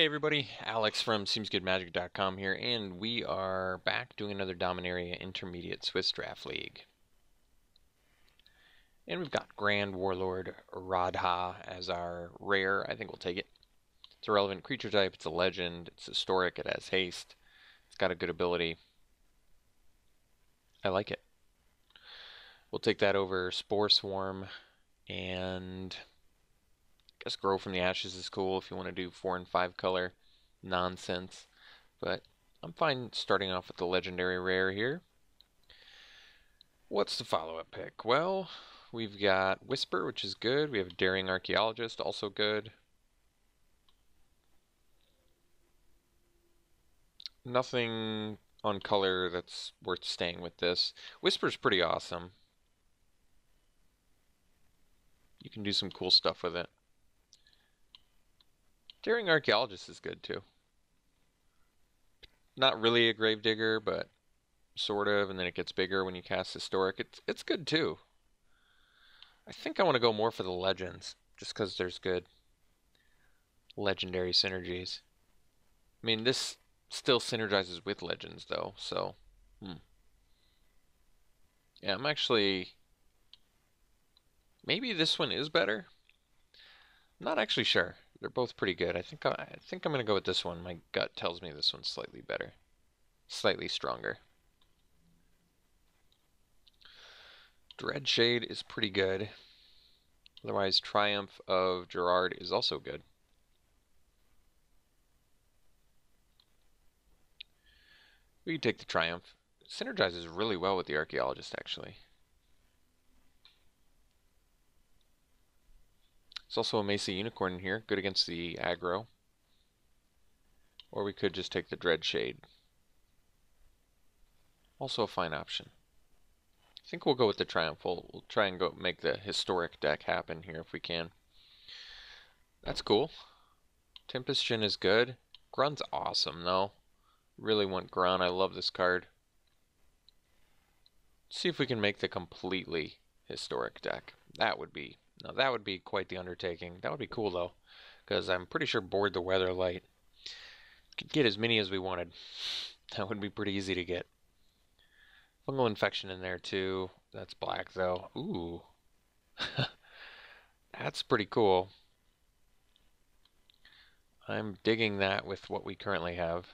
Hey everybody, Alex from SeemsGoodMagic.com here, and we are back doing another Dominaria Intermediate Swiss Draft League. And we've got Grand Warlord Radha as our rare. I think we'll take it. It's a relevant creature type, it's a legend, it's historic, it has haste, it's got a good ability. I like it. We'll take that over Spore Swarm, and I guess Grow from the Ashes is cool if you want to do 4 and 5 color nonsense. But I'm fine starting off with the legendary rare here. What's the follow-up pick? Well, we've got Whisper, which is good. We have Daring Archaeologist, also good. Nothing on color that's worth staying with this. Whisper's pretty awesome. You can do some cool stuff with it. Daring Archaeologist is good too. Not really a Gravedigger, but sort of, and then it gets bigger when you cast Historic. It's good too. I think I want to go more for the Legends, just because there's good legendary synergies. I mean, this still synergizes with Legends, though, so... Yeah, I'm actually... Maybe this one is better? I'm not actually sure. They're both pretty good. I think I'm going to go with this one. My gut tells me this one's slightly better. Slightly stronger. Dreadshade is pretty good. Otherwise, Triumph of Gerard is also good. We can take the Triumph. It synergizes really well with the Archaeologist, actually. There's also a Mesa Unicorn in here, good against the aggro. Or we could just take the Dreadshade. Also a fine option. I think we'll go with the Triumph. We'll try and go make the historic deck happen here if we can. That's cool. Tempestion is good. Grun's awesome, though. Really want Grun. I love this card. Let's see if we can make the completely historic deck. That would be quite the undertaking. That would be cool though, because I'm pretty sure Board the Weatherlight could get as many as we wanted. That would be pretty easy to get. Fungal Infection in there too. That's black though. Ooh. That's pretty cool. I'm digging that with what we currently have.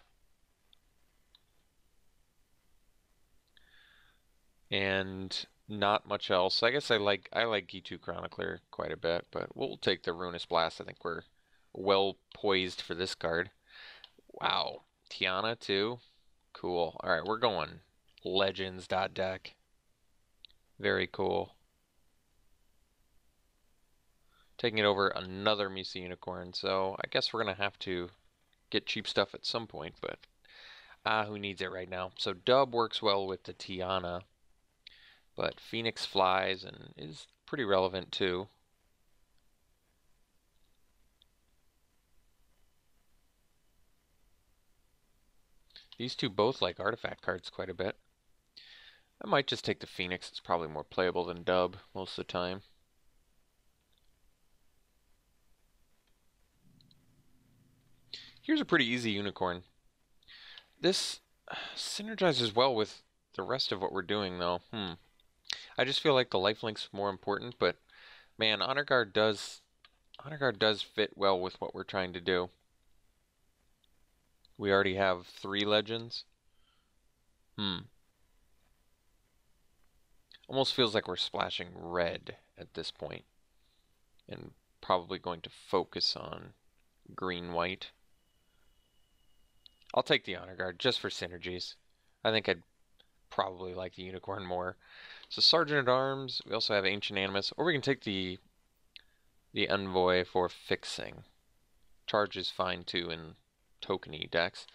And not much else. I guess I like G2 Chronicler quite a bit, but we'll take the Ruinous Blast. I think we're well poised for this card. Wow. Tiana too. Cool. Alright, we're going Legends.deck. Very cool. Taking it over another Mesa Unicorn, so I guess we're going to have to get cheap stuff at some point, but who needs it right now? So Dub works well with the Tiana, but Phoenix flies and is pretty relevant too. These two both like artifact cards quite a bit. I might just take the Phoenix. It's probably more playable than Dub most of the time. Here's a pretty easy unicorn. This synergizes well with the rest of what we're doing, though. I just feel like the lifelink's more important, but man, Honor Guard does fit well with what we're trying to do. We already have 3 legends. Almost feels like we're splashing red at this point, and probably going to focus on green-white. I'll take the Honor Guard just for synergies. I think I'd probably like the Unicorn more. So Sergeant at Arms, we also have Ancient Animus, or we can take the Envoy for fixing. Charge is fine too in tokeny decks.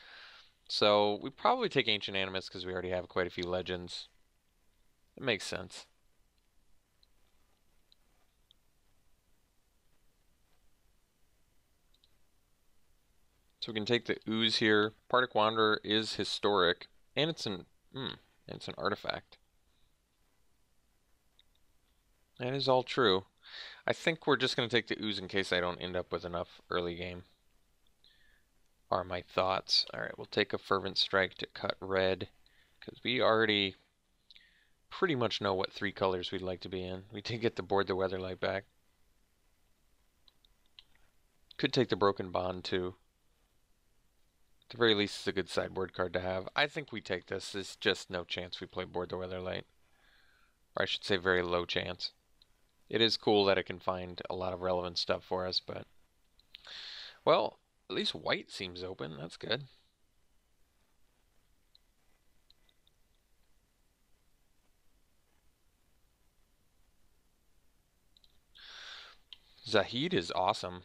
So we probably take Ancient Animus because we already have quite a few legends. It makes sense. So we can take the Ooze here. Partick Wanderer is historic, and it's an artifact. That is all true. I think we're just going to take the Ooze in case I don't end up with enough early game. are my thoughts. All right, we'll take a Fervent Strike to cut red, because we already pretty much know what 3 colors we'd like to be in. We did get the Board the Weatherlight back. Could take the Broken Bond too. At the very least, it's a good sideboard card to have. I think we take this. There's just no chance we play Board the Weatherlight. Or I should say very low chance. It is cool that it can find a lot of relevant stuff for us, but... Well, at least white seems open. That's good. Zahid is awesome.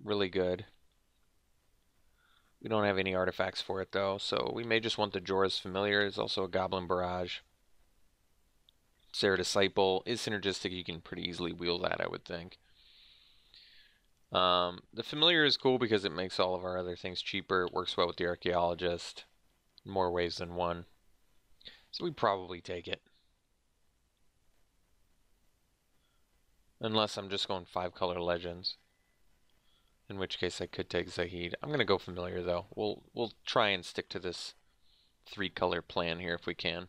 Really good. We don't have any artifacts for it, though, so we may just want the Jorah's Familiar. There's also a Goblin Barrage. Serra Disciple is synergistic. You can pretty easily wheel that, I would think. The Familiar is cool because it makes all of our other things cheaper. It works well with the Archaeologist in more ways than one. So we'd probably take it. Unless I'm just going 5-color Legends. In which case I could take Zahid. I'm going to go Familiar, though. We'll try and stick to this 3-color plan here if we can.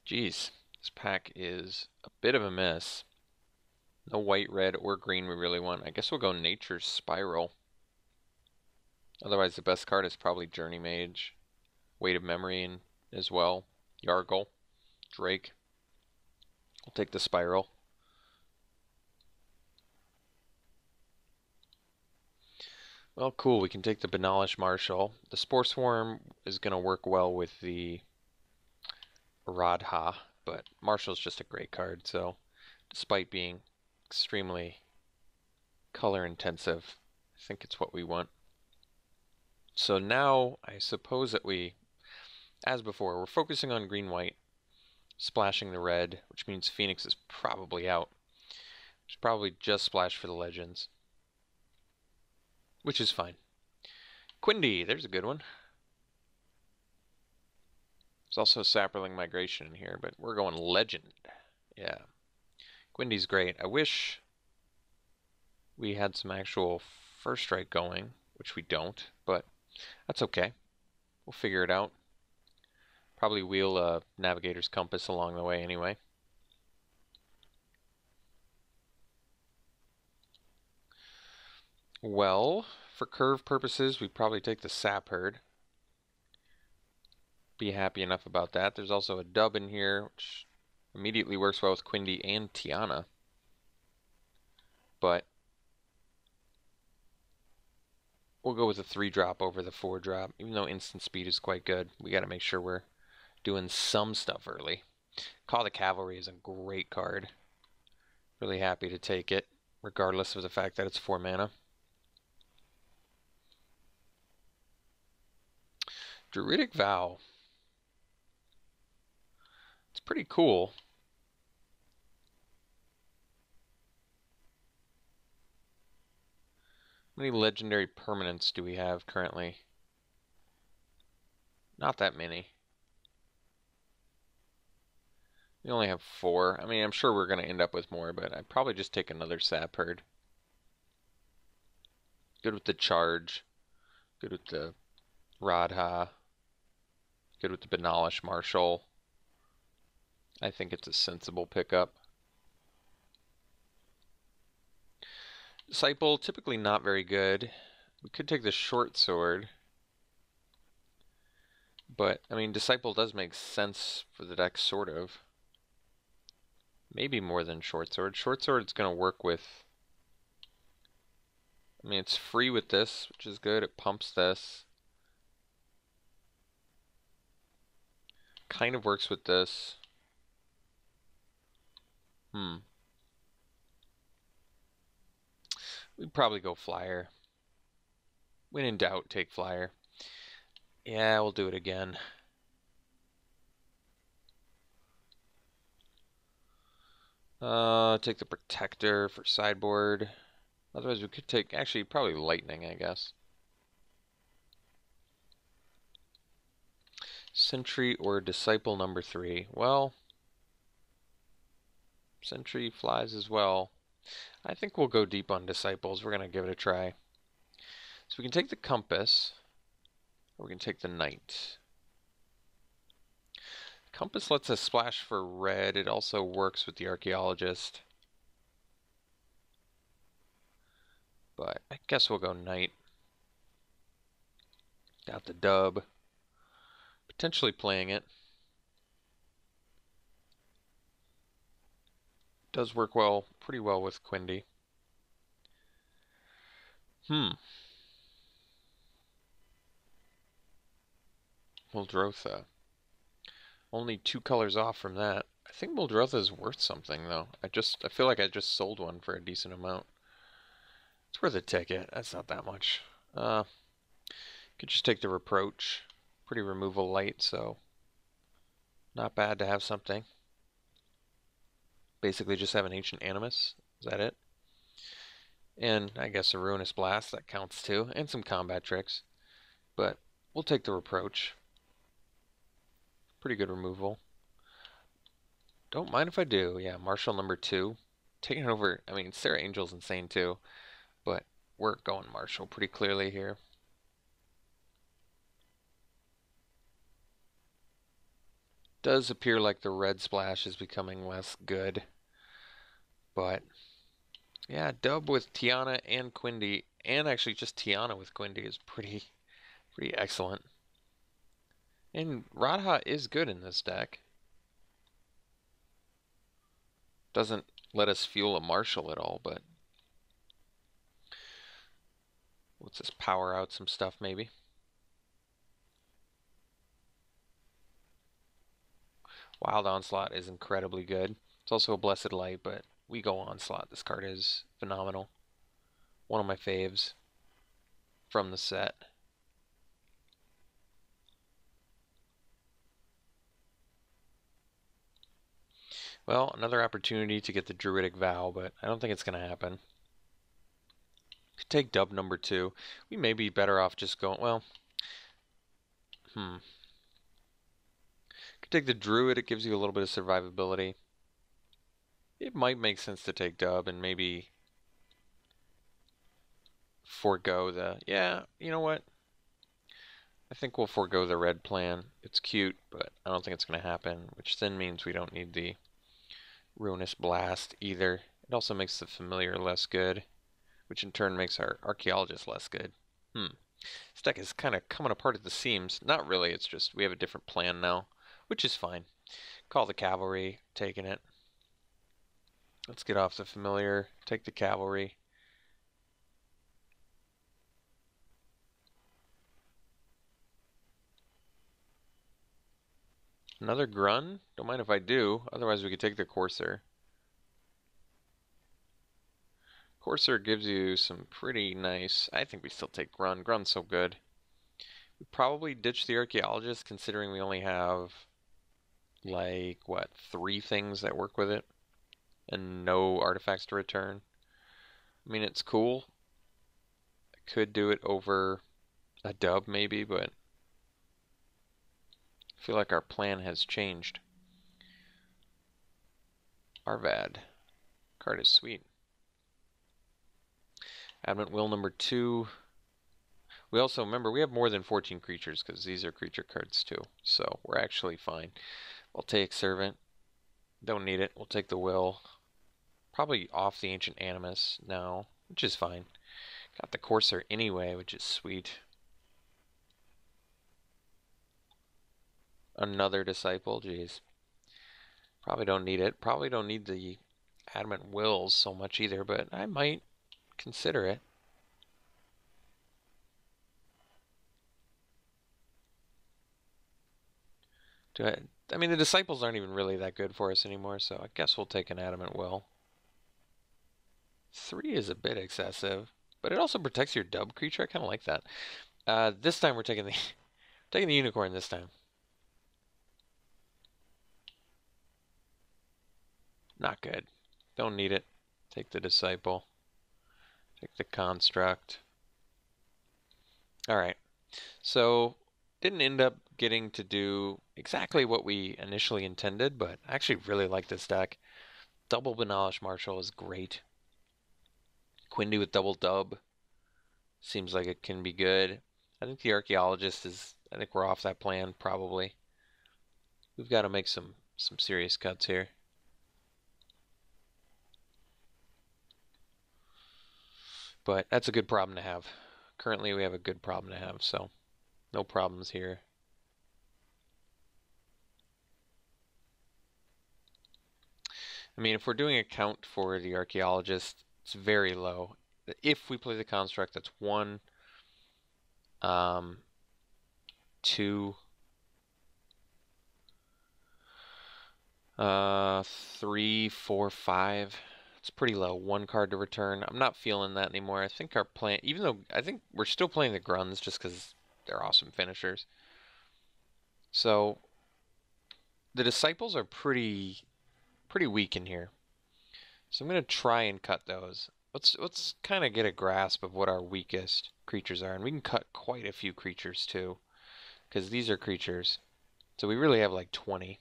Jeez, this pack is a bit of a mess. No white, red, or green we really want. I guess we'll go Nature's Spiral. Otherwise, the best card is probably Journey Mage. Weight of Memory as well. Yargle. Drake. I'll take the Spiral. Well, cool. We can take the Banalish Marshal. The Spore Swarm is going to work well with the Radha, but Marshal's just a great card, so despite being extremely color intensive, I think it's what we want. So now I suppose that we, as before, we're focusing on green-white, splashing the red, which means Phoenix is probably out. It's probably just splash for the Legends, which is fine. Quindy, there's a good one. There's also Saproling Migration in here, but we're going Legend. Yeah. Quindy's great. I wish we had some actual First Strike going, which we don't, but that's okay. We'll figure it out. Probably wheel a Navigator's Compass along the way anyway. Well, for curve purposes, we'd probably take the Sap Herd. Be happy enough about that. There's also a dub in here, which immediately works well with Quindy and Tiana. But we'll go with a 3-drop over the 4-drop, even though instant speed is quite good. We got to make sure we're doing some stuff early. Call the Cavalry is a great card. Really happy to take it, regardless of the fact that it's 4 mana. Druidic Vow. It's pretty cool. How many legendary permanents do we have currently? Not that many. We only have 4. I mean, I'm sure we're going to end up with more, but I'd probably just take another Sap Herd. Good with the Charge. Good with the Radha. Good with the Banalish Marshal. I think it's a sensible pickup. Disciple, typically not very good. We could take the Short Sword. But, I mean, Disciple does make sense for the deck, sort of. Maybe more than Short Sword. Short Sword's going to work with... I mean, it's free with this, which is good. It pumps this. Kind of works with this. We'd probably go Flyer. When in doubt, take Flyer. Yeah, we'll do it again. Take the Protector for sideboard. Otherwise, we could take, actually, probably Lightning, I guess. Sentry or Disciple number 3. Well, Sentry flies as well. I think we'll go deep on Disciples. We're going to give it a try. So we can take the Compass, or we can take the Knight. Compass lets us splash for red. It also works with the Archaeologist. But I guess we'll go Knight. Got the dub. Potentially playing it. Does work well, pretty well with Quindy. Muldrotha. Only 2 colors off from that. I think Muldrotha is worth something though. I feel like I just sold one for a decent amount. It's worth a ticket. That's not that much. Could just take the Reproach. Pretty removal light, so not bad to have something. Basically just have an Ancient Animus. Is that it? And I guess a Ruinous Blast, that counts too. And some combat tricks. But we'll take the Reproach. Pretty good removal. Don't mind if I do. Yeah, Marshal number 2. Taking over, I mean, Sarah Angel's insane too. But we're going Marshal pretty clearly here. Does appear like the red splash is becoming less good. But yeah, dub with Tiana and Quindy, and actually just Tiana with Quindy is pretty excellent. And Radha is good in this deck. Doesn't let us fuel a Marshal at all, but let's just power out some stuff maybe. Wild Onslaught is incredibly good. It's also a Blessed Light, but we go Onslaught. This card is phenomenal. One of my faves from the set. Well, another opportunity to get the Druidic Vow, but I don't think it's going to happen. Could take dub number 2. We may be better off just going, well, could take the Druid. It gives you a little bit of survivability. It might make sense to take dub and maybe forego the, yeah, you know what? I think we'll forego the red plan. It's cute, but I don't think it's going to happen, which then means we don't need the Ruinous Blast either. It also makes the Familiar less good, which in turn makes our Archaeologist less good. This deck is kind of coming apart at the seams. Not really, it's just we have a different plan now, which is fine. Call the Cavalry, taking it. Let's get off the Familiar, take the Cavalry. Another Grun? Don't mind if I do, otherwise we could take the Courser. Courser gives you some pretty nice, I think we still take Grun. Grun's so good. We probably ditch the Archaeologist considering we only have like, what, 3 things that work with it? And no artifacts to return. I mean, it's cool. I could do it over a dub maybe, but I feel like our plan has changed. Arvad. Card is sweet. Adamant Will number 2. We also, remember, we have more than 14 creatures because these are creature cards too. So we're actually fine. We'll take Servant. Don't need it. We'll take the Will. Probably off the Ancient Animus now, which is fine. Got the Courser anyway, which is sweet. Another Disciple, jeez. Probably don't need it. Probably don't need the Adamant Wills so much either, but I might consider it. I mean, the Disciples aren't even really that good for us anymore, so I guess we'll take an Adamant Will. 3 is a bit excessive, but it also protects your dub creature. I kind of like that. This time we're taking the taking the Unicorn this time. Not good. Don't need it. Take the Disciple. Take the Construct. Alright. So, didn't end up getting to do exactly what we initially intended, but I actually really like this deck. Double Banalish Marshal is great. Quindy with double dub seems like it can be good. I think the Archaeologist is, I think we're off that plan, probably. We've got to make some serious cuts here. But that's a good problem to have. Currently we have a good problem to have, so no problems here. I mean, if we're doing a count for the Archaeologist, it's very low. If we play the Construct, that's 1, 2, 3, 4, 5. It's pretty low. 1 card to return. I'm not feeling that anymore. I think our plan, even though I think we're still playing the Gruns just because they're awesome finishers. So the Disciples are pretty weak in here. So I'm gonna try and cut those. Let's kind of get a grasp of what our weakest creatures are, and we can cut quite a few creatures too, because these are creatures. So we really have like 20,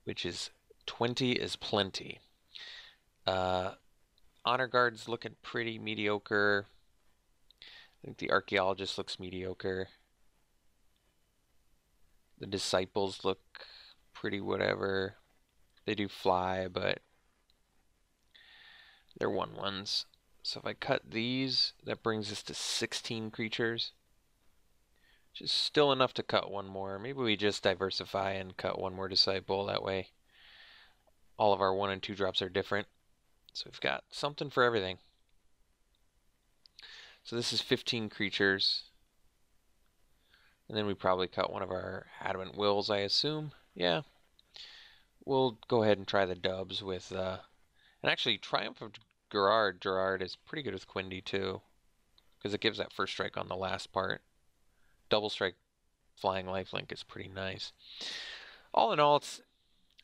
which is 20 is plenty. Honor Guard's looking pretty mediocre. I think the Archaeologist looks mediocre. The Disciples look pretty whatever. They do fly, but they're 1/1s. So if I cut these, that brings us to 16 creatures. Which is still enough to cut one more. Maybe we just diversify and cut one more Disciple. That way all of our 1 and 2 drops are different. So we've got something for everything. So this is 15 creatures. And then we probably cut one of our Adamant Wills, I assume. Yeah. We'll go ahead and try the dubs with... and actually, Triumph of Gerard. Gerard is pretty good with Quindy, too. Because it gives that first strike on the last part. Double strike flying lifelink is pretty nice. All in all,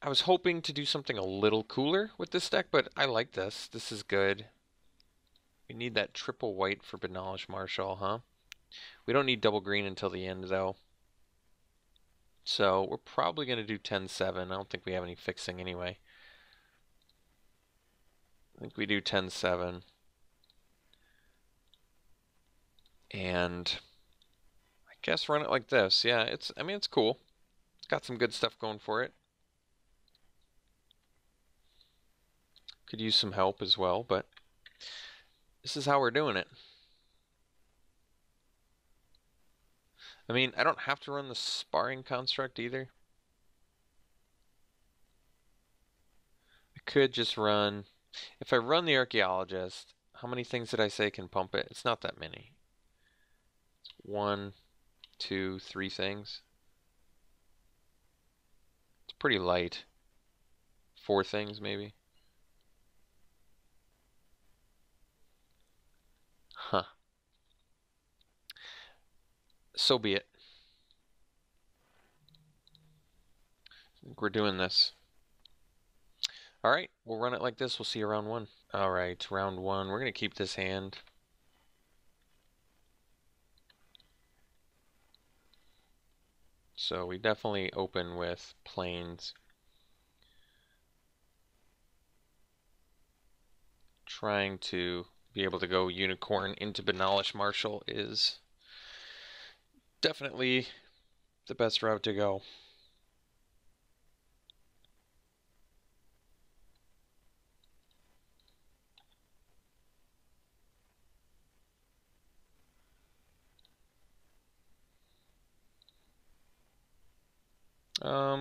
I was hoping to do something a little cooler with this deck, but I like this. This is good. We need that triple white for Benalish Marshal, huh? We don't need double green until the end, though. So we're probably going to do 10-7. I don't think we have any fixing anyway. I think we do 10-7. And I guess run it like this. Yeah, I mean, it's cool. It's got some good stuff going for it. Could use some help as well, but this is how we're doing it. I mean, I don't have to run the Sparring Construct either. I could just run... If I run the Archaeologist, how many things did I say can pump it? It's not that many. It's 1, 2, 3 things. It's pretty light. 4 things, maybe. Huh. So be it. I think we're doing this. Alright, we'll run it like this. We'll see you round 1. Alright, round 1. We're going to keep this hand. So we definitely open with plains. Trying to be able to go Unicorn into Benalish Marshal is definitely the best route to go.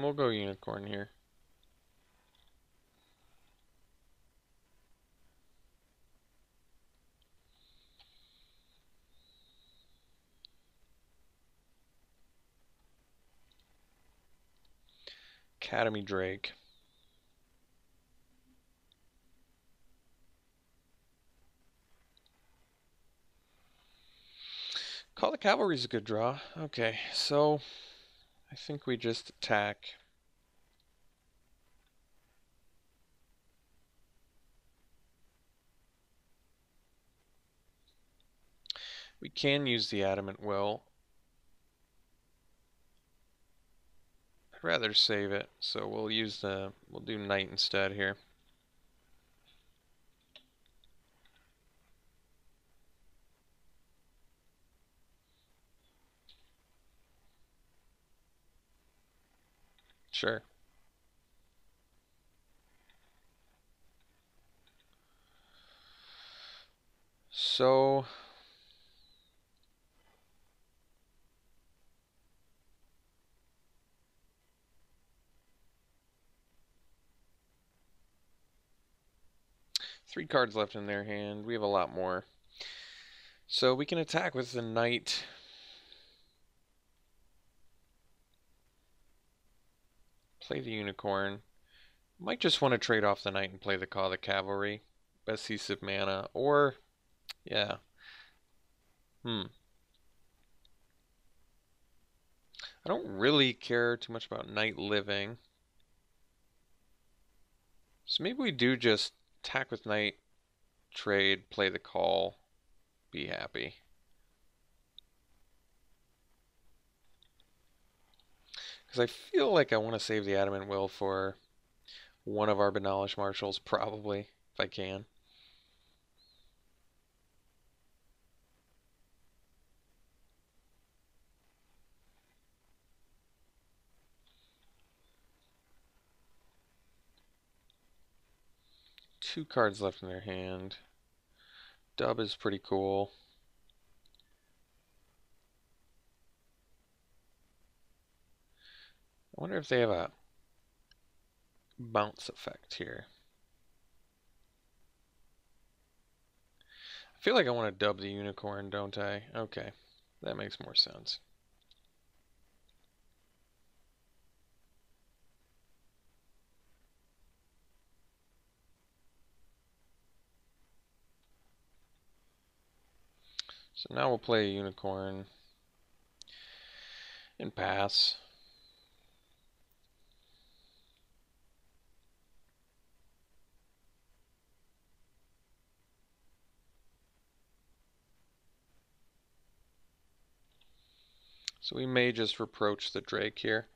We'll go Unicorn here. Academy Drake. Call the Cavalry is a good draw. Okay, so I think we just attack. We can use the Adamant Will. I'd rather save it, so we'll do Knight instead here. Sure. So, three cards left in their hand. We have a lot more. So we can attack with the knight. Play the unicorn. Might just want to trade off the knight and play the Call of the Cavalry. Best use of mana. Or, yeah. I don't really care too much about knight living. So maybe we do just attack with knight, trade, play the call, be happy. Because I feel like I want to save the Adamant Will for one of our Banalish Marshals, probably, if I can. Two cards left in their hand. Dub is pretty cool. I wonder if they have a bounce effect here. I feel like I want to dub the unicorn, don't I? Okay, that makes more sense. So now we'll play a unicorn and pass. So we may just reproach the Drake here.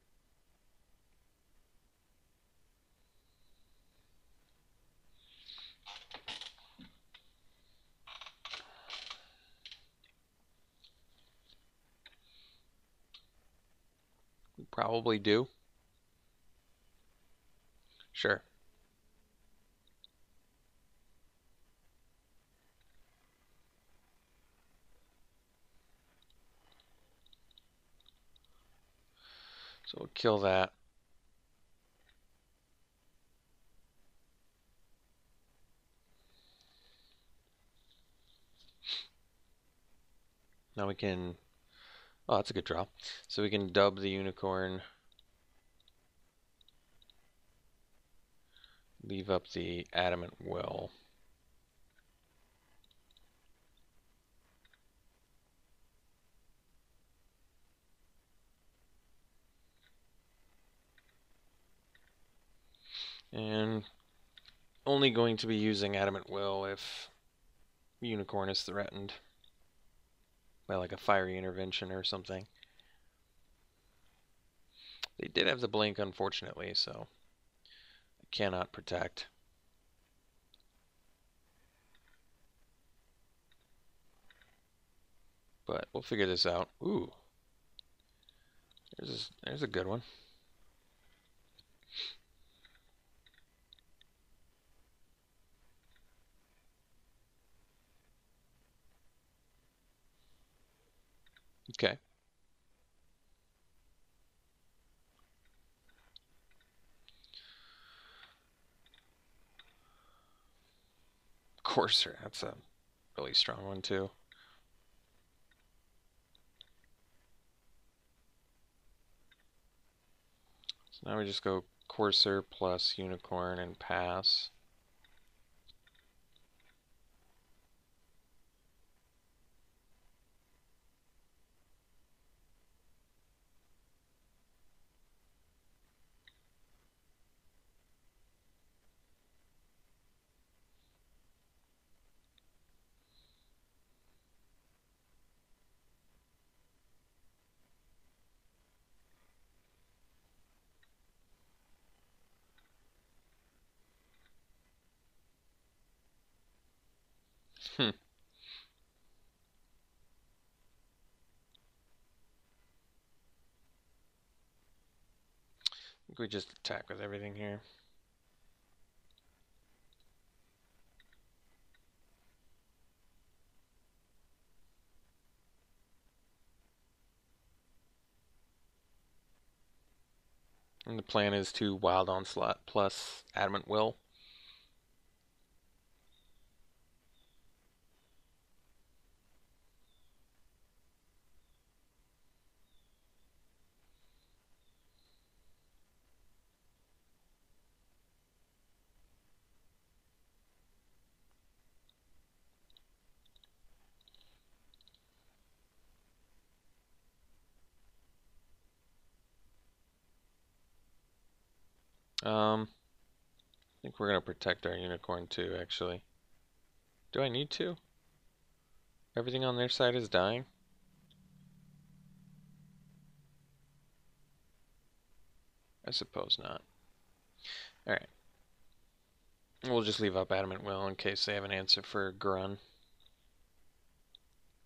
We probably do. Sure. So we'll kill that. Now we can... Oh, that's a good draw. So we can dub the unicorn. Leave up the Adamant Will. And only going to be using Adamant Will if unicorn is threatened by like a fiery intervention or something. They did have the blink, unfortunately, so I cannot protect. But we'll figure this out. Ooh. There's a good one. Okay. Courser, that's a really strong one too. So now we just go Courser plus Unicorn and pass. think we just attack with everything here. And the plan is to Wild Onslaught plus Adamant Will. I think we're going to protect our unicorn too, actually. Do I need to? Everything on their side is dying? I suppose not. Alright. We'll just leave up Adamant Will in case they have an answer for Grun.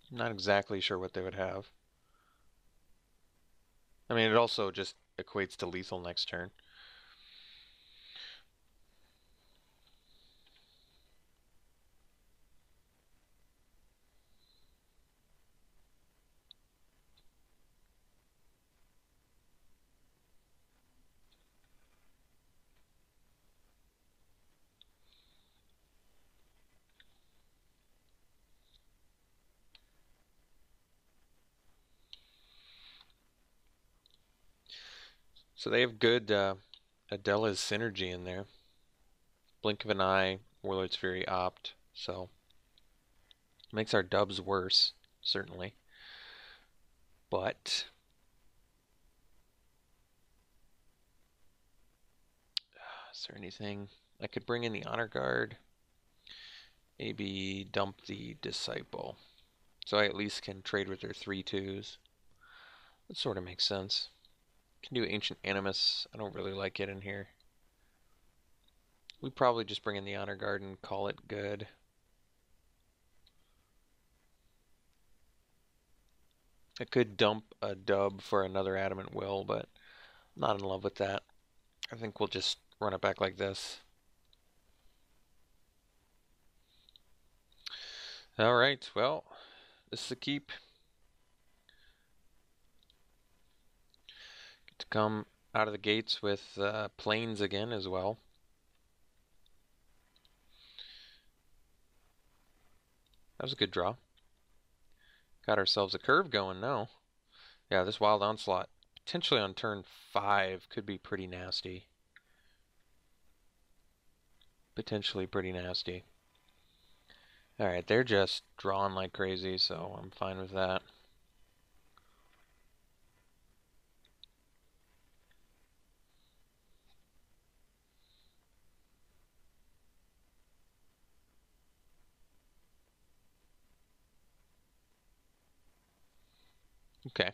Not exactly sure what they would have. I mean, it also just equates to lethal next turn. So they have good Adela's Synergy in there. Blink of an Eye, Warlord's Fury, Opt, so makes our dubs worse, certainly. But is there anything I could bring in? The Honor Guard? Maybe dump the Disciple, so I at least can trade with their 3/2s. That sort of makes sense. Can do Ancient Animus. I don't really like it in here. We probably just bring in the Honor Guard and call it good. I could dump a dub for another Adamant Will, but I'm not in love with that. I think we'll just run it back like this. Alright, well, this is a keep. Get to come out of the gates with planes again as well. That was a good draw. Got ourselves a curve going now. Yeah, this Wild Onslaught, potentially on turn 5, could be pretty nasty. Potentially pretty nasty. Alright, they're just drawing like crazy, so I'm fine with that. Okay. I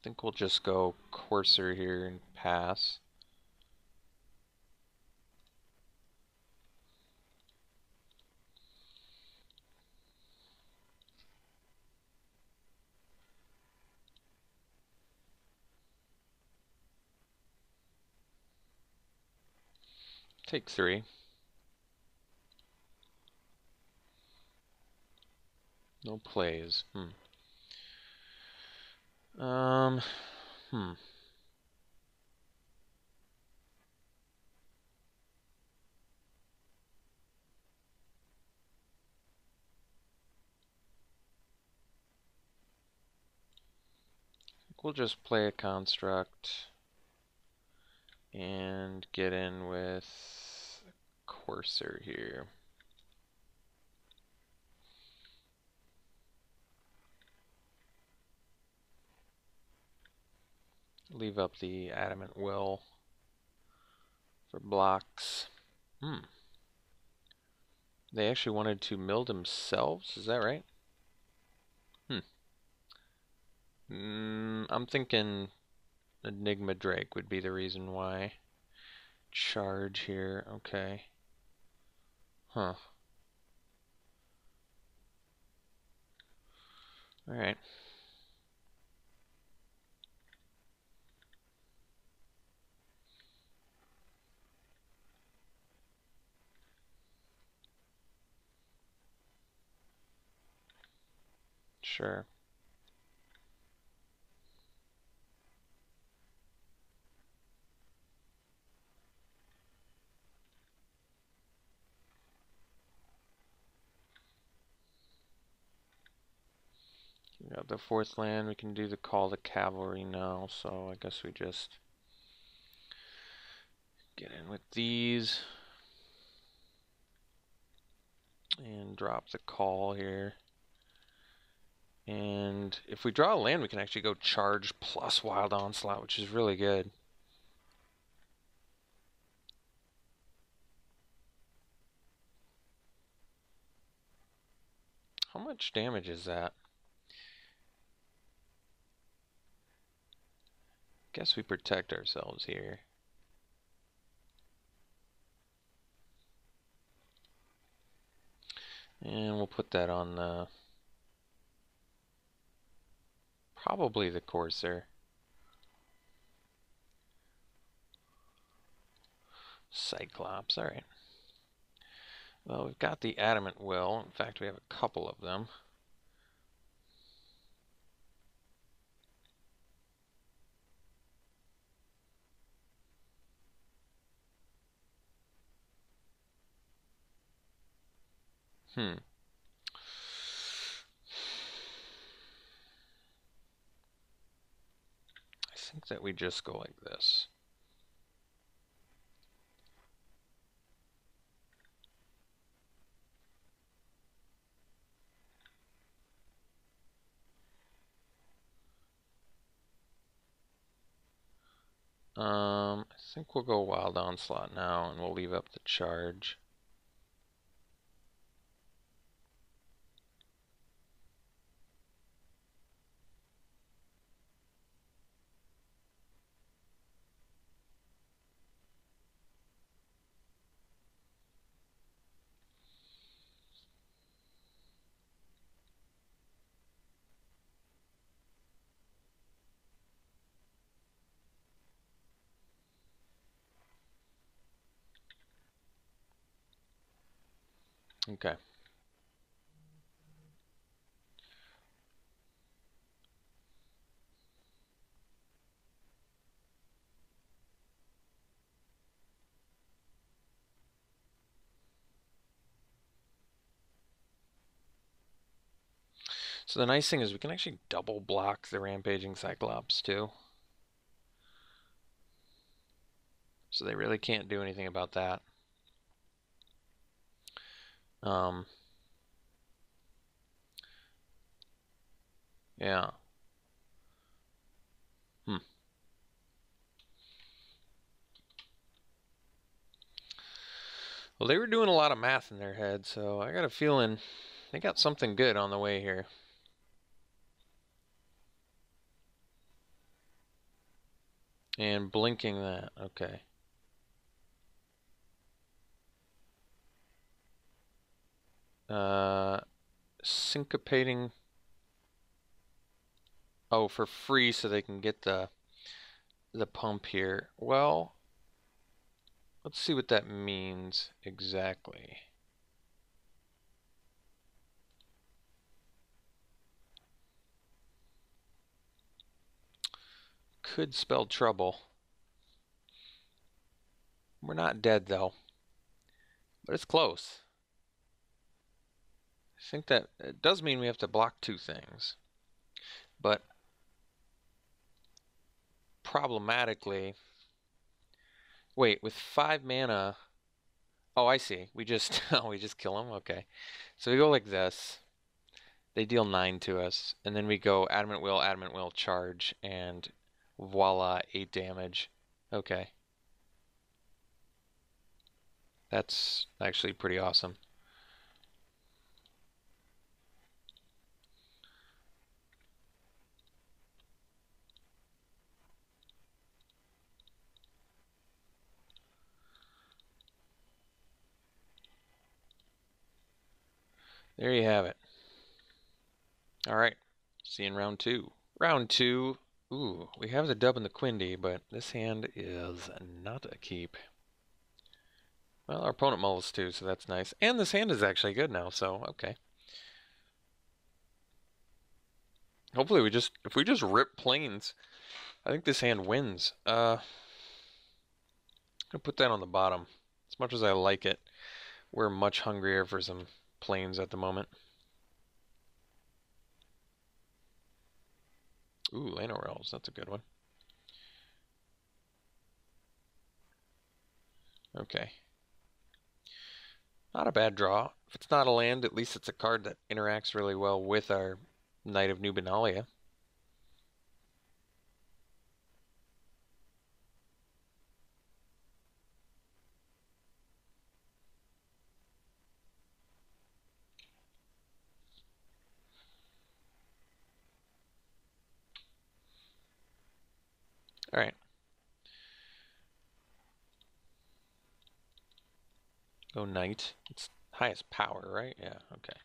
think we'll just go Courser here and pass. Take 3. No plays. Hmm. We'll just play a construct and get in with Courser here. Leave up the Adamant Will for blocks. They actually wanted to mill themselves, is that right? I'm thinking Enigma Drake would be the reason why. Charge here, okay. Huh. Alright. Sure. We got the 4th land. We can do the call to cavalry now, so I guess we just get in with these and drop the call here. And if we draw a land, we can actually go charge plus Wild Onslaught, which is really good. How much damage is that? Guess we protect ourselves here. And we'll put that on the... probably the Courser. Cyclops, alright. Well, we've got the Adamant Will. In fact, we have a couple of them. I think that we just go like this. I think we'll go Wild Onslaught now, and we'll leave up the charge. Okay. So the nice thing is we can actually double block the Rampaging Cyclops too. So they really can't do anything about that. Yeah. Well, they were doing a lot of math in their head, so I got a feeling they got something good on the way here. And blinking that, okay. Syncopating. Oh, for free so they can get the pump here. Well, let's see what that means exactly. Could spell trouble. We're not dead though, but it's close. I think that it does mean we have to block 2 things, but problematically, wait, with 5 mana, oh, I see. We just we just kill them. Okay, so we go like this. They deal 9 to us, and then we go Adamant Will, charge, and voila, 8 damage. Okay, that's actually pretty awesome. There you have it. All right, see you in round 2. Round 2. Ooh, we have the dub and the Quindy, but this hand is not a keep. Well, our opponent mulls too, so that's nice. And this hand is actually good now, so okay. Hopefully if we just rip planes, I think this hand wins. I'm gonna put that on the bottom. As much as I like it, we're much hungrier for some planes at the moment. Ooh, Lano Rells, that's a good one. Okay. Not a bad draw. If it's not a land, at least it's a card that interacts really well with our Knight of New Benalia. Alright. Go Knight. It's highest power, right? Yeah, okay.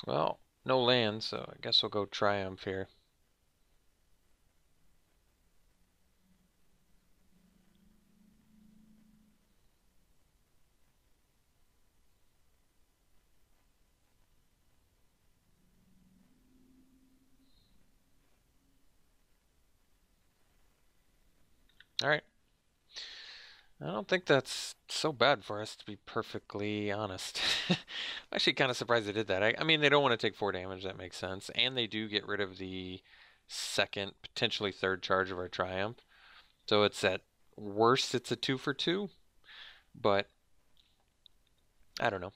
Well, no land, so I guess we'll go Triumph here. Alright. I don't think that's so bad for us, to be perfectly honest. I'm actually kind of surprised they did that. I mean, they don't want to take 4 damage, that makes sense. And they do get rid of the second, potentially third charge of our Triumph. So it's at worst, it's a 2 for 2. But, I don't know.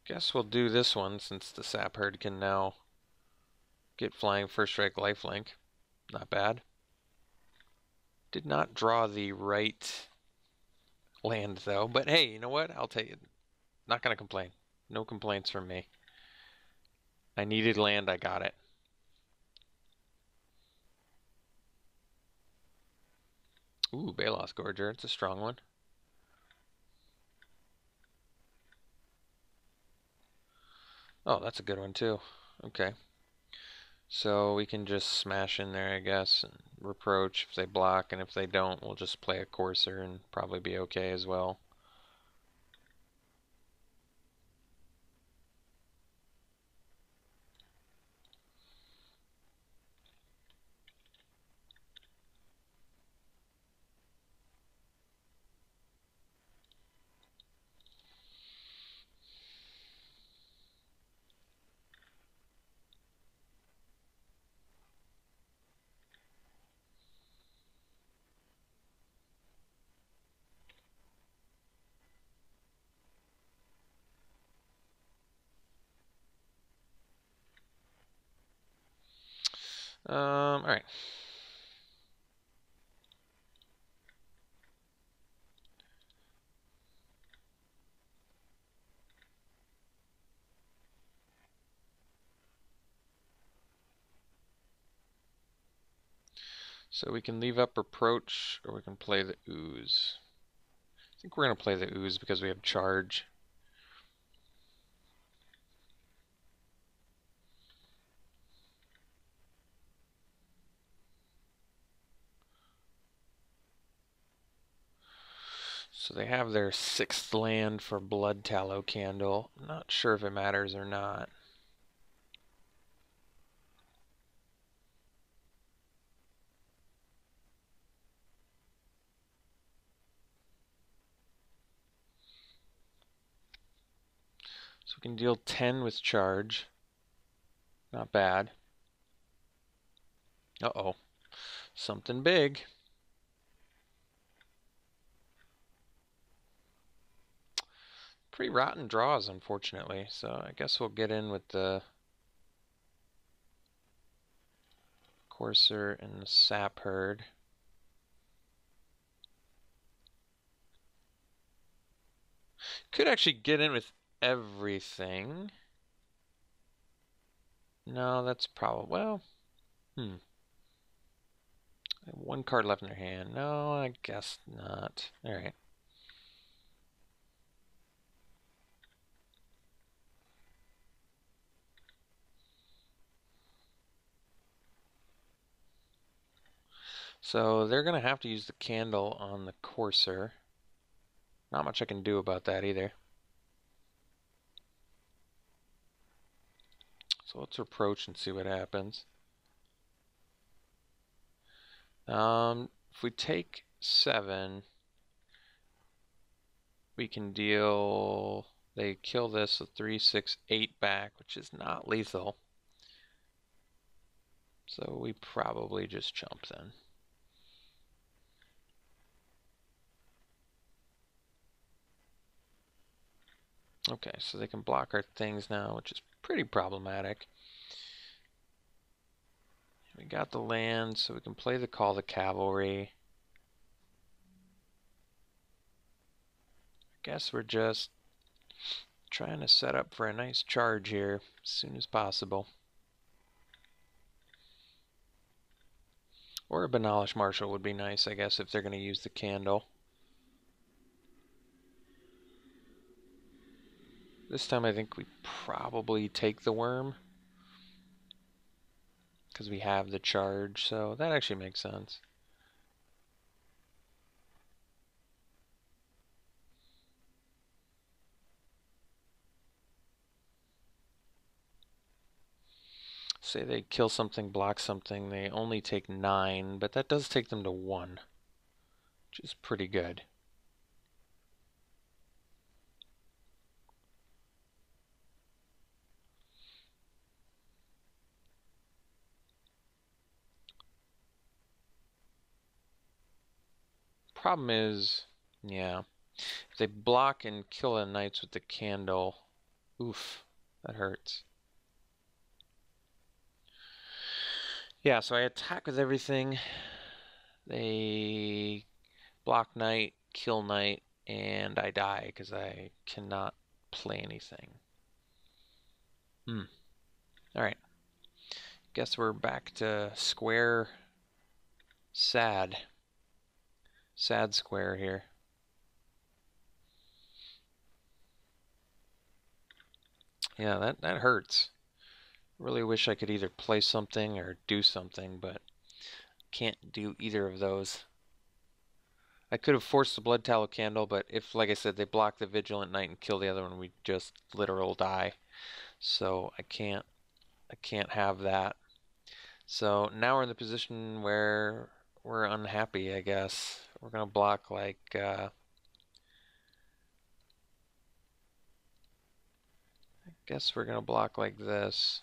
Guess we'll do this one, since the Sap Herd can now get flying first strike lifelink. Not bad. Did not draw the right land, though. But hey, you know what? I'll take it. Not going to complain. No complaints from me. I needed land, I got it. Ooh, Balos Gorger. It's a strong one. Oh, that's a good one, too. Okay. So we can just smash in there, I guess, and reproach if they block, and if they don't, we'll just play a Courser and probably be okay as well. Alright. So we can leave up Reproach, or we can play the Ooze. I think we're going to play the Ooze because we have Charge. So they have their 6th land for Blood Tallow Candle. I'm not sure if it matters or not. So we can deal 10 with Charge. Not bad. Uh-oh. Something big. Pretty rotten draws, unfortunately. So I guess we'll get in with the Courser and the Sap Herd. Could actually get in with everything. No, that's probably, well, one card left in their hand. No, I guess not. Alright. So they're going to have to use the candle on the courser. Not much I can do about that either. So let's approach and see what happens. If we take 7, we can deal... They kill this with 3, 6, 8 back, which is not lethal. So we probably just chump then. Okay, so they can block our things now, which is pretty problematic. We got the land, so we can play the Call the Cavalry. I guess we're just trying to set up for a nice charge here as soon as possible. Or a Banalish Marshal would be nice, I guess, if they're going to use the candle. This time I think we probably take the worm, because we have the charge, so that actually makes sense. Say they kill something, block something, they only take 9, but that does take them to 1, which is pretty good. Problem is, yeah, if they block and kill the knights with the candle, oof, that hurts. Yeah, so I attack with everything. They block knight, kill knight, and I die because I cannot play anything. Alright. Guess we're back to square sad. Sad square here. Yeah, that hurts. Really wish I could either play something or do something, but can't do either of those. I could have forced the Blood Tallow Candle, but if, like I said, they block the Vigilant Knight and kill the other one, we just literal die. So I can't have that. So now we're in the position where we're unhappy, I guess. We're gonna block like I guess we're gonna block like this.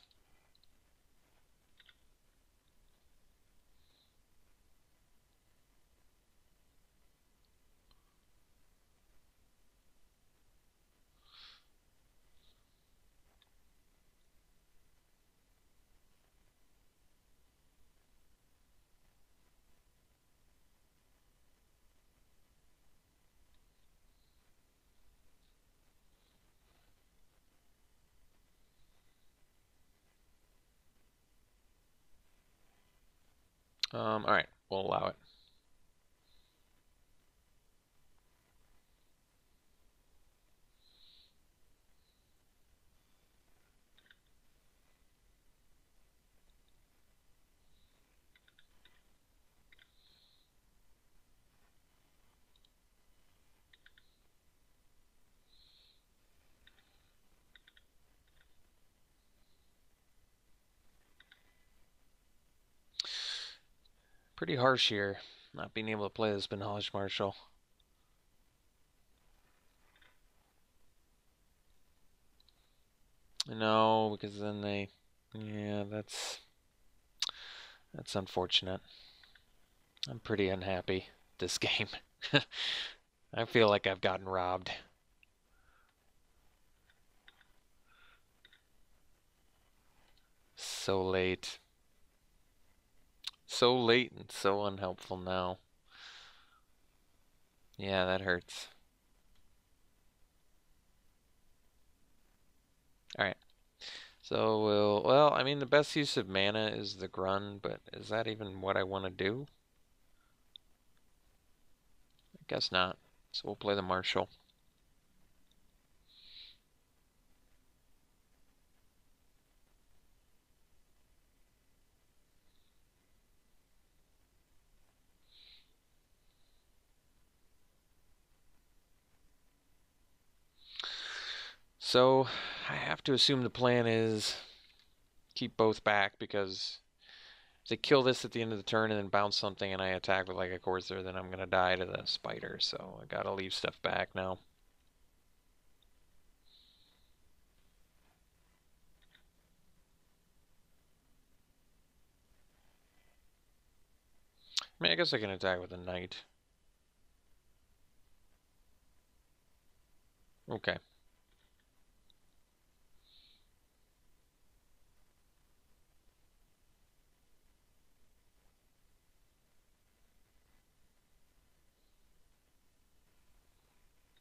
Alright, we'll allow it. Pretty harsh here, not being able to play this Banalish Marshal. No, because then they... Yeah, that's unfortunate. I'm pretty unhappy this game. I feel like I've gotten robbed. So late. So late and so unhelpful now. Yeah, that hurts. Alright. So well, I mean, the best use of mana is the Grun, but is that even what I want to do? I guess not. So we'll play the Marshal. So I have to assume the plan is keep both back, because if they kill this at the end of the turn and then bounce something and I attack with like a Courser, then I'm going to die to the spider. So I got to leave stuff back now. I mean, I guess I can attack with a knight. Okay.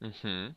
Mm-hmm.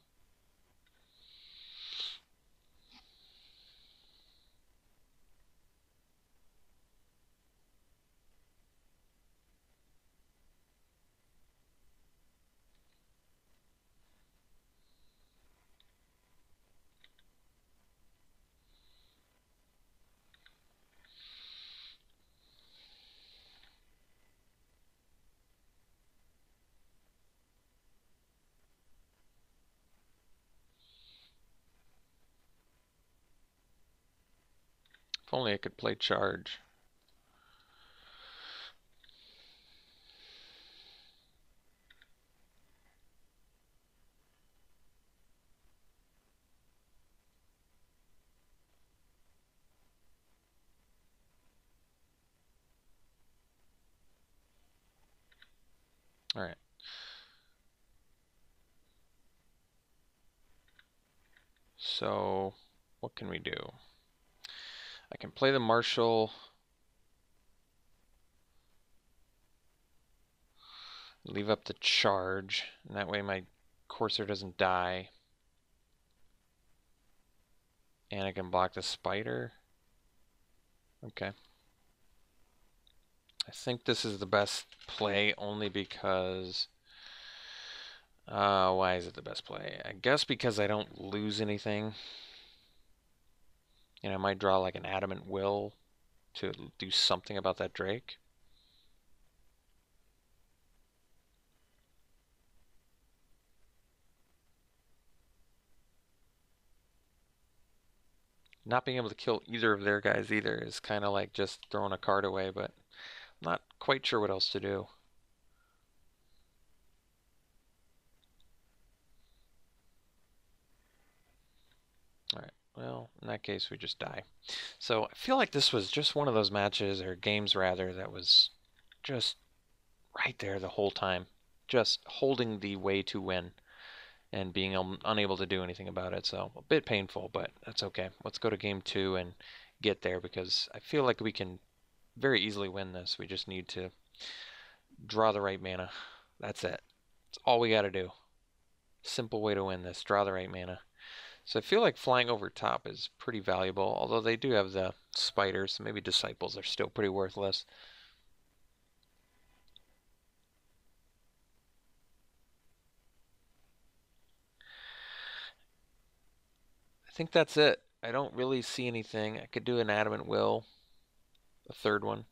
If only I could play charge. All right. So what can we do? I can play the Marshal, leave up the charge, and that way my Courser doesn't die. And I can block the spider. Okay. I think this is the best play only because... why is it the best play? I guess because I don't lose anything. And I might draw like an Adamant Will to do something about that Drake. Not being able to kill either of their guys either is kind of like just throwing a card away, but I'm not quite sure what else to do. Alright, well, in that case we just die. So I feel like this was just one of those matches, or games rather, that was just right there the whole time. Just holding the way to win and being unable to do anything about it. So a bit painful, but that's okay. Let's go to game 2 and get there, because I feel like we can very easily win this. We just need to draw the right mana. That's it. That's all we got to do. Simple way to win this. Draw the right mana. So I feel like flying over top is pretty valuable, although they do have the spiders, so maybe disciples are still pretty worthless. I think that's it. I don't really see anything. I could do an Adamant Will, a third one,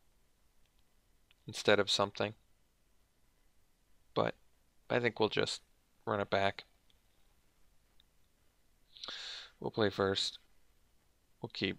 instead of something. But I think we'll just run it back. We'll play first. We'll keep.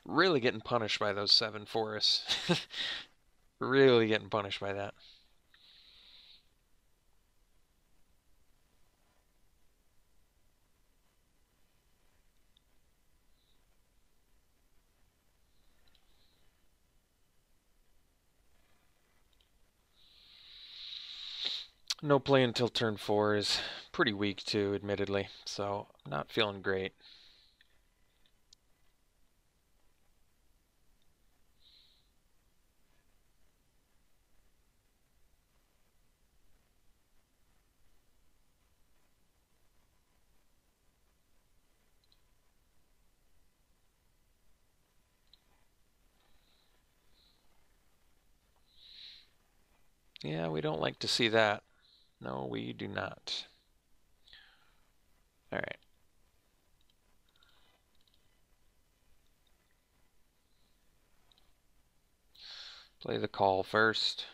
Really getting punished by those 7 forests. Really getting punished by that. No play until turn 4 is pretty weak too, admittedly, so not feeling great. Yeah, we don't like to see that. No, we do not. All right. Play the call first.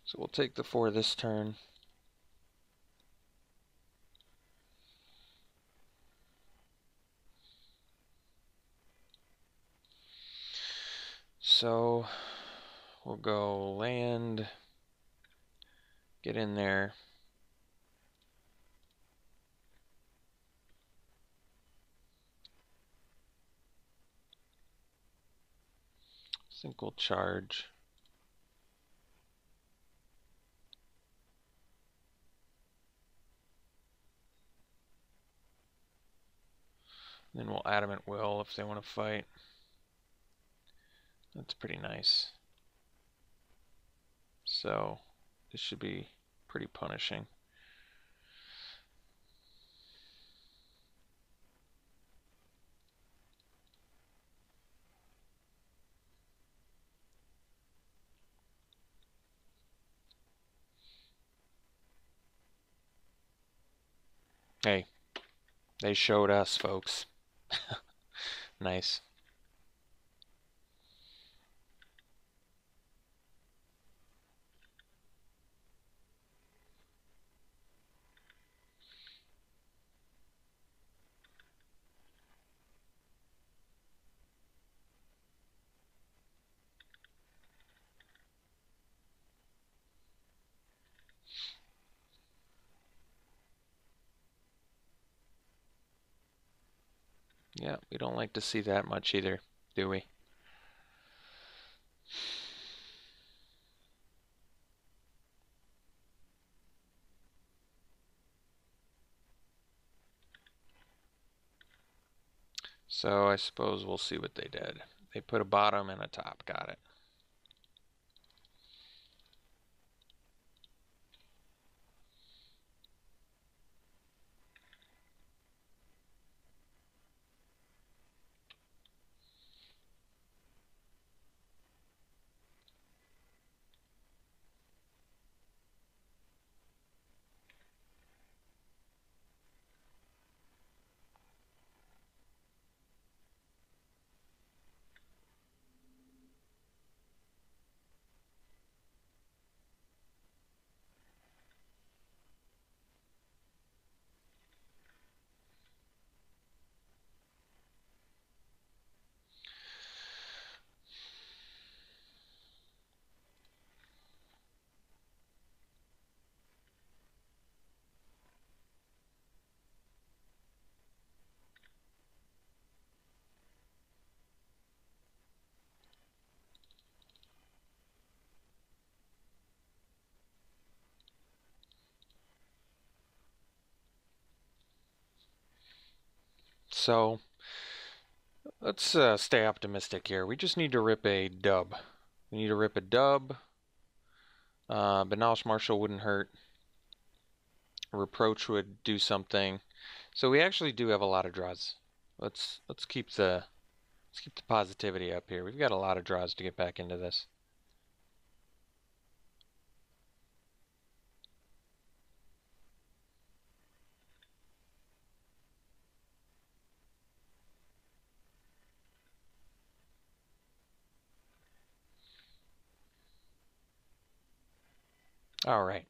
So we'll take the 4 this turn. So we'll go land, get in there. I think we'll charge. Then we'll Adamant Will if they want to fight. That's pretty nice. So this should be pretty punishing. Hey, they showed us, folks. Nice. Yeah, we don't like to see that much either, do we? So I suppose we'll see what they did. They put a bottom and a top. Got it. So let's stay optimistic here. We just need to rip a dub. We need to rip a dub. Banalis Marshall wouldn't hurt. Reproach would do something. So we actually do have a lot of draws. Let's keep the positivity up here. We've got a lot of draws to get back into this. All right.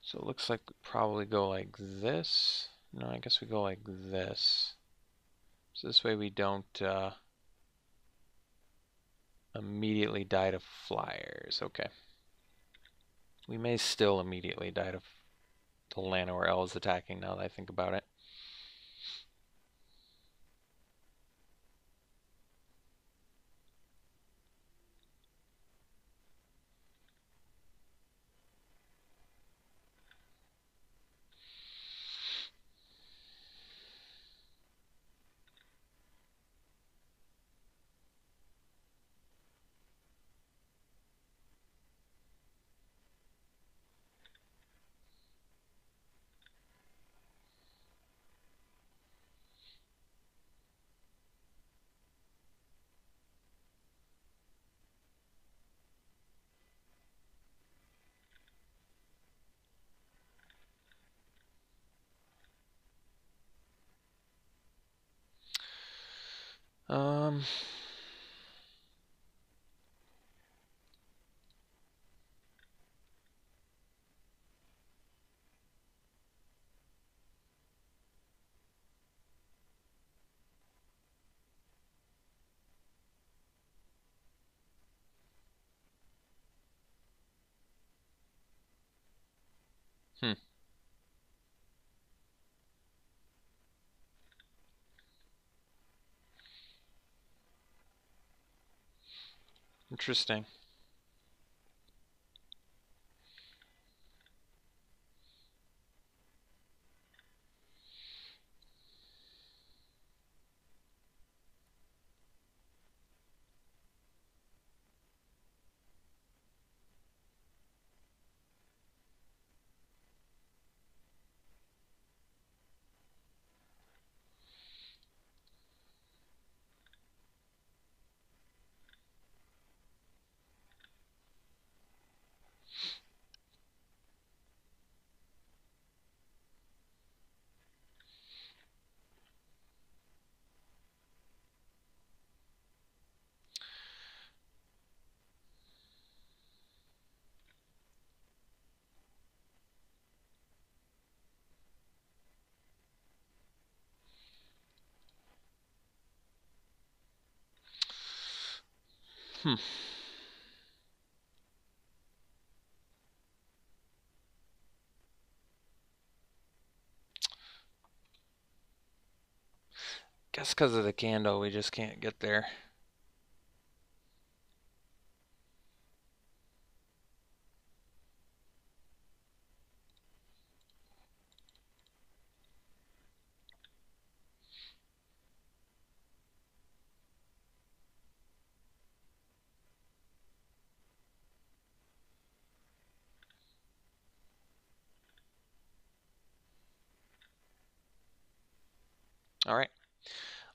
So it looks like we probably go like this. No, I guess we go like this. So this way we don't immediately die to flyers. Okay. We may still immediately die to Lana or L is attacking now that I think about it. Hmm. Interesting. Hmm. Guess because of the candle, we just can't get there. All right.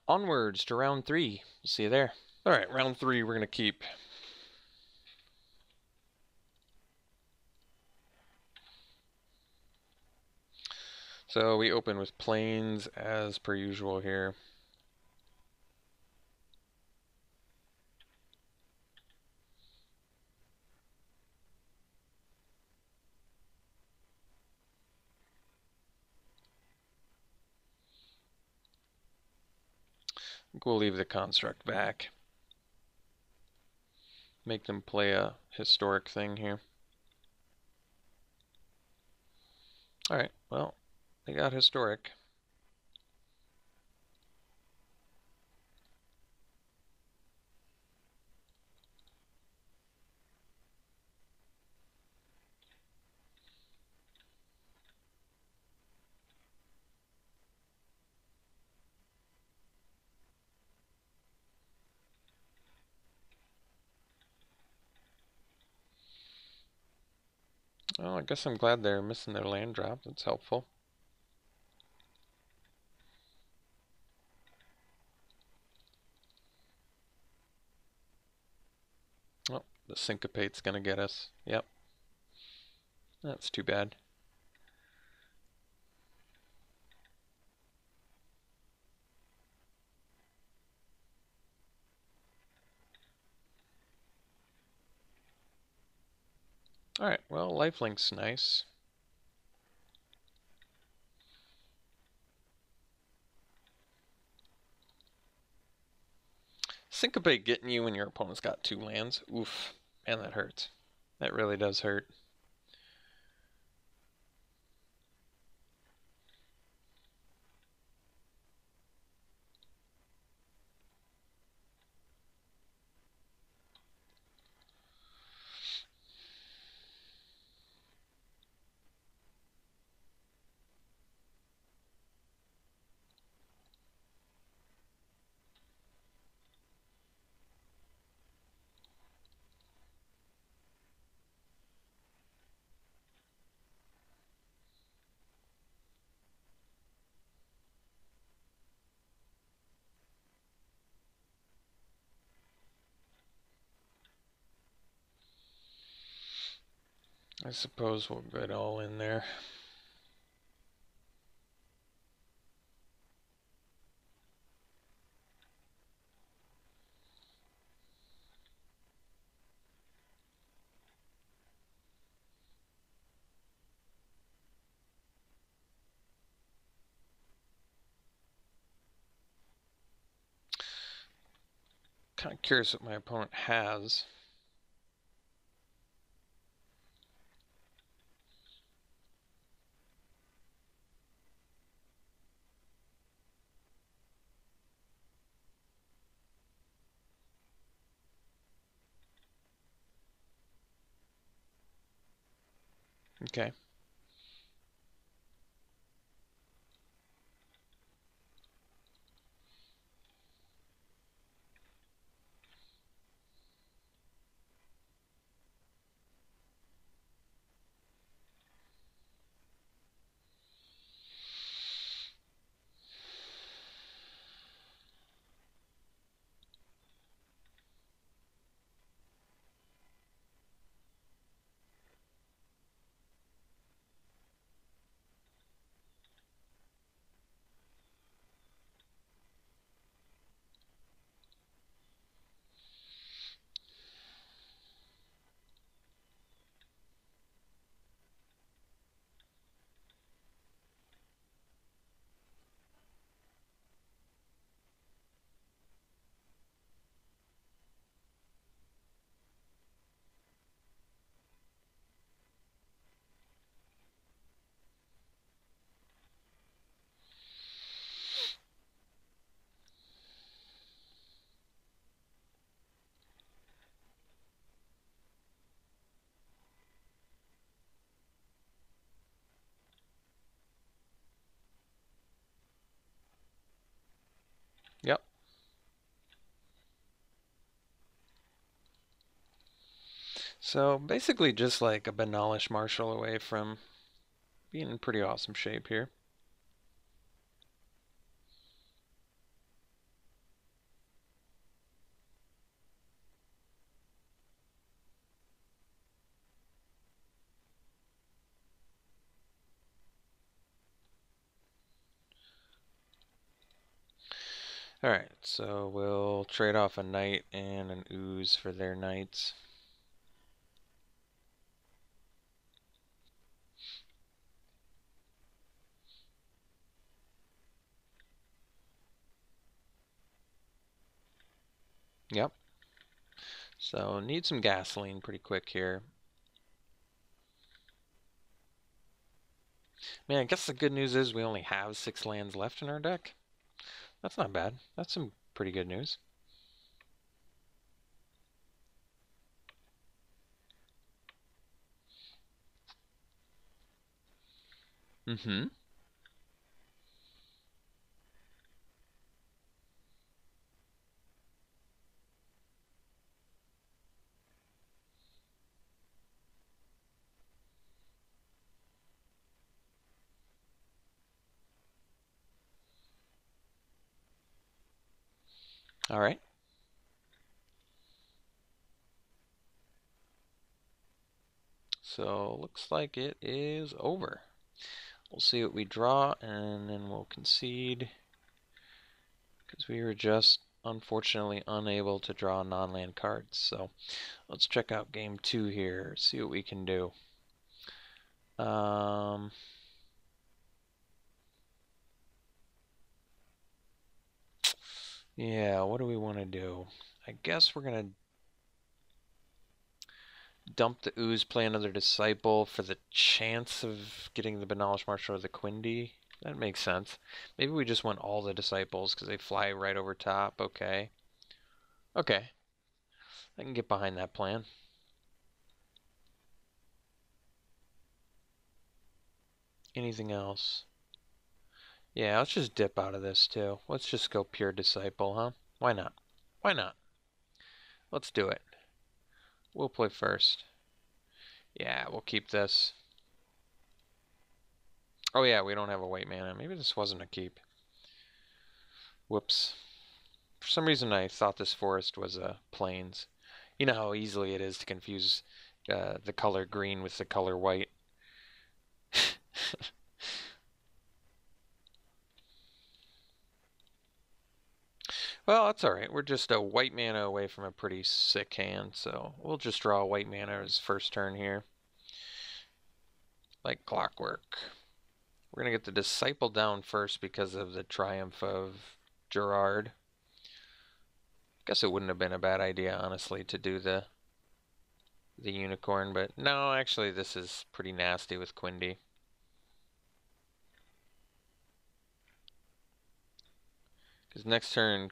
Onwards to round 3. We'll see you there. All right, round 3 we're going to keep. So we open with planes as per usual here. I think we'll leave the construct back. Make them play a historic thing here. All right, well, they got historic. Well, I guess I'm glad they're missing their land drop. That's helpful. Oh, the syncopate's gonna get us. Yep. That's too bad. Alright, well, lifelink's nice. Syncopate getting you when your opponent's got 2 lands. Oof. Man, that hurts. That really does hurt. I suppose we'll get all in there. Kind of curious what my opponent has. Okay. Yep. So basically just like a Banalish Marshall away from being in pretty awesome shape here. Alright, so we'll trade off a knight and an ooze for their knights. Yep. So need some gasoline pretty quick here. Man, I guess the good news is we only have 6 lands left in our deck. That's not bad. That's some pretty good news. Mm-hmm. Alright. So looks like it is over. We'll see what we draw and then we'll concede because we were just unfortunately unable to draw non-land cards. So let's check out game 2 here, see what we can do. Yeah, what do we want to do? I guess we're going to dump the ooze, play another disciple for the chance of getting the Banalish Marshal or the Quindy. That makes sense. Maybe we just want all the disciples because they fly right over top. Okay. Okay. I can get behind that plan. Anything else? Yeah, let's just dip out of this too. Let's just go pure disciple, huh? Why not? Why not? Let's do it. We'll play first. Yeah, we'll keep this. Oh yeah, we don't have a white mana. Maybe this wasn't a keep. Whoops. For some reason I thought this forest was plains. You know how easily it is to confuse the color green with the color white. Well, that's alright. We're just a white mana away from a pretty sick hand, so we'll just draw a white mana as first turn here. Like clockwork. We're going to get the Disciple down first because of the triumph of Gerard. Guess it wouldn't have been a bad idea, honestly, to do the unicorn, but no, actually this is pretty nasty with Quindy. Because next turn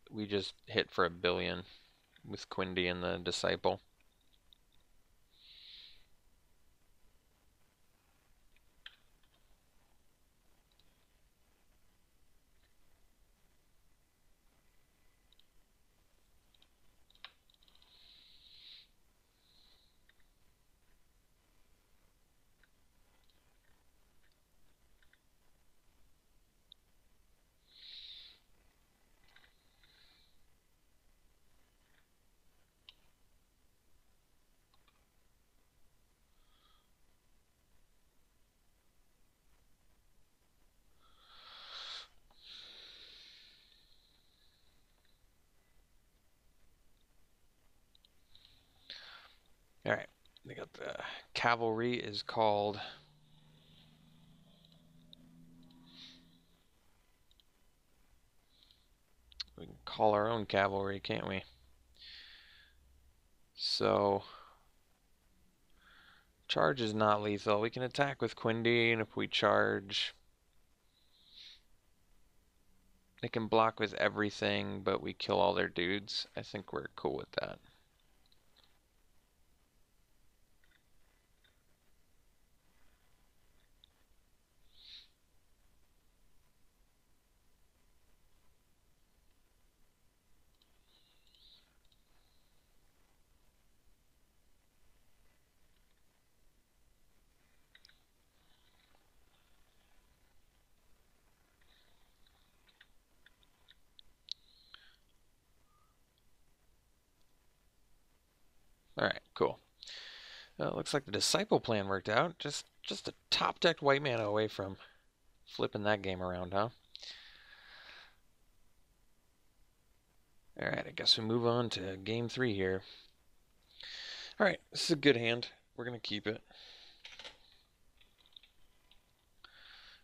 we just hit for 1 billion with Quindy and the Disciple. Alright, they got the cavalry is called... We can call our own cavalry, can't we? So... Charge is not lethal. We can attack with Quindy, and if we charge... They can block with everything, but we kill all their dudes. I think we're cool with that. Alright, cool. Looks like the Disciple plan worked out. Just a top-decked white mana away from flipping that game around, huh? Alright, I guess we move on to game 3 here. Alright, this is a good hand. We're going to keep it.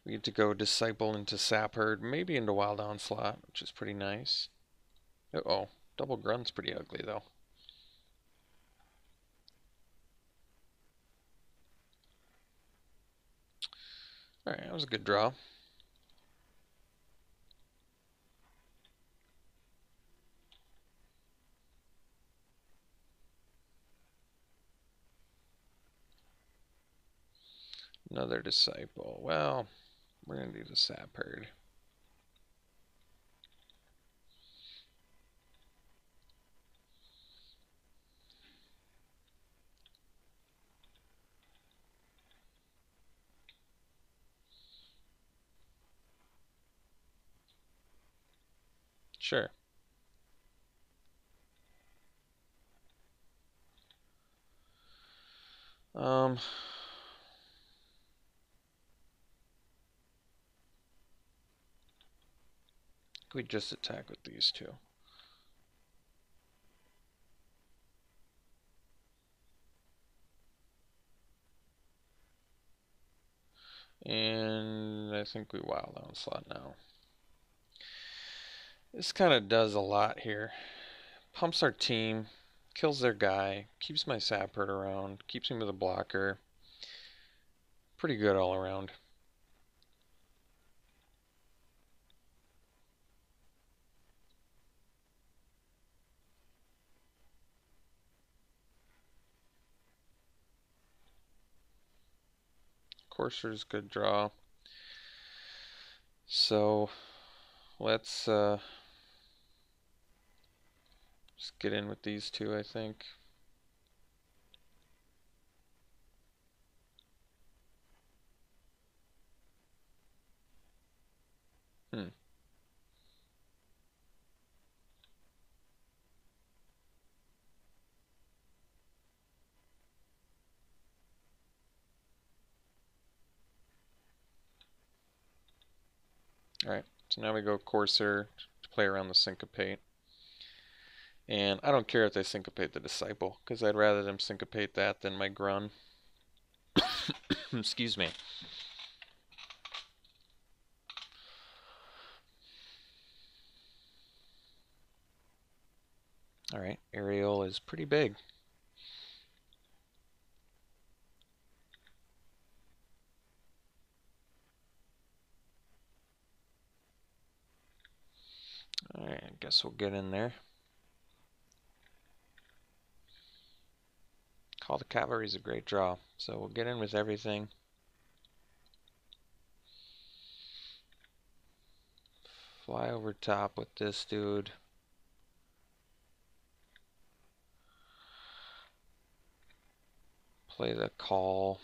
We get to go Disciple into Sap Herd, maybe into Wild Onslaught, which is pretty nice. Uh-oh, Double Grunt's pretty ugly, though. Alright, that was a good draw. Another Disciple. Well, we're going to do the Sap Herd. Sure. We just attack with these two. And I think we Wild Onslaught now. This kind of does a lot here. Pumps our team, kills their guy, keeps my Sap Herd around, keeps me with a blocker. Pretty good all around. Courser's good draw. So let's just get in with these two, I think. Alright, so now we go Courser to play around the Syncopate. And I don't care if they Syncopate the Disciple, because I'd rather them Syncopate that than my Grun. Excuse me. Alright, Aerial is pretty big. Alright, I guess we'll get in there. Call the Cavalry is a great draw, so we'll get in with everything. Fly over top with this dude. Play the call.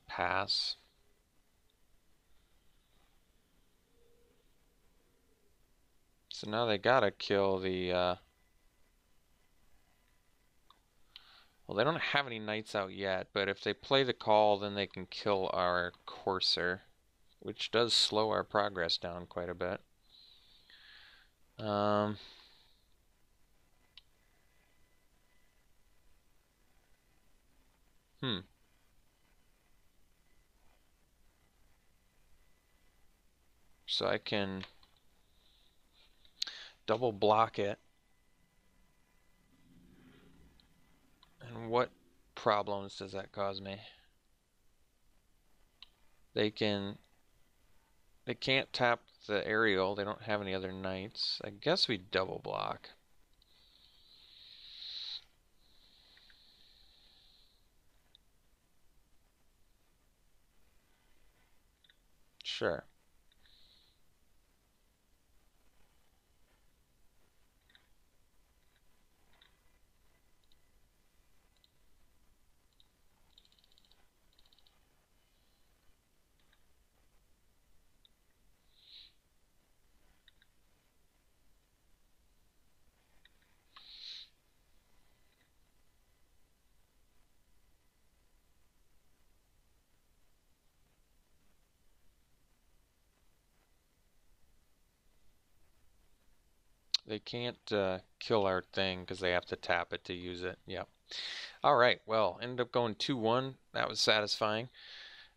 Pass. So now they gotta kill the, well, they don't have any knights out yet, but if they play the call, then they can kill our Courser, which does slow our progress down quite a bit. So I can double block it. And what problems does that cause me? They can't tap the aerial. They don't have any other knights. I guess we double block. Sure. They can't kill our thing because they have to tap it to use it. Yep. All right. Well, ended up going 2-1. That was satisfying.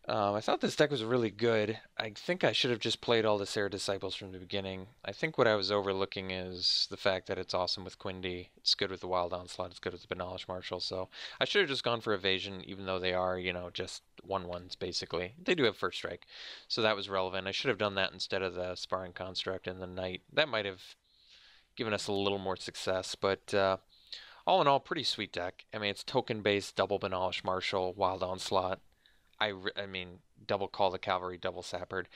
I thought this deck was really good. I think I should have just played all the Sarah Disciples from the beginning. I think what I was overlooking is the fact that it's awesome with Quindy. It's good with the Wild Onslaught. It's good with the Benalish Marshal. So I should have just gone for Evasion, even though they are, just 1/1s basically. They do have First Strike, so that was relevant. I should have done that instead of the Sparring Construct and the Knight. That might have given us a little more success, but all in all, pretty sweet deck. I mean, it's token-based, double Benalish Marshal, Wild Onslaught. I mean, double Call the Cavalry, double Sappered.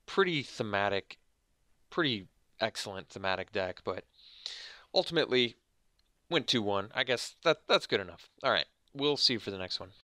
Pretty thematic, pretty excellent thematic deck, but ultimately went 2-1. I guess that's good enough. All right, we'll see you for the next one.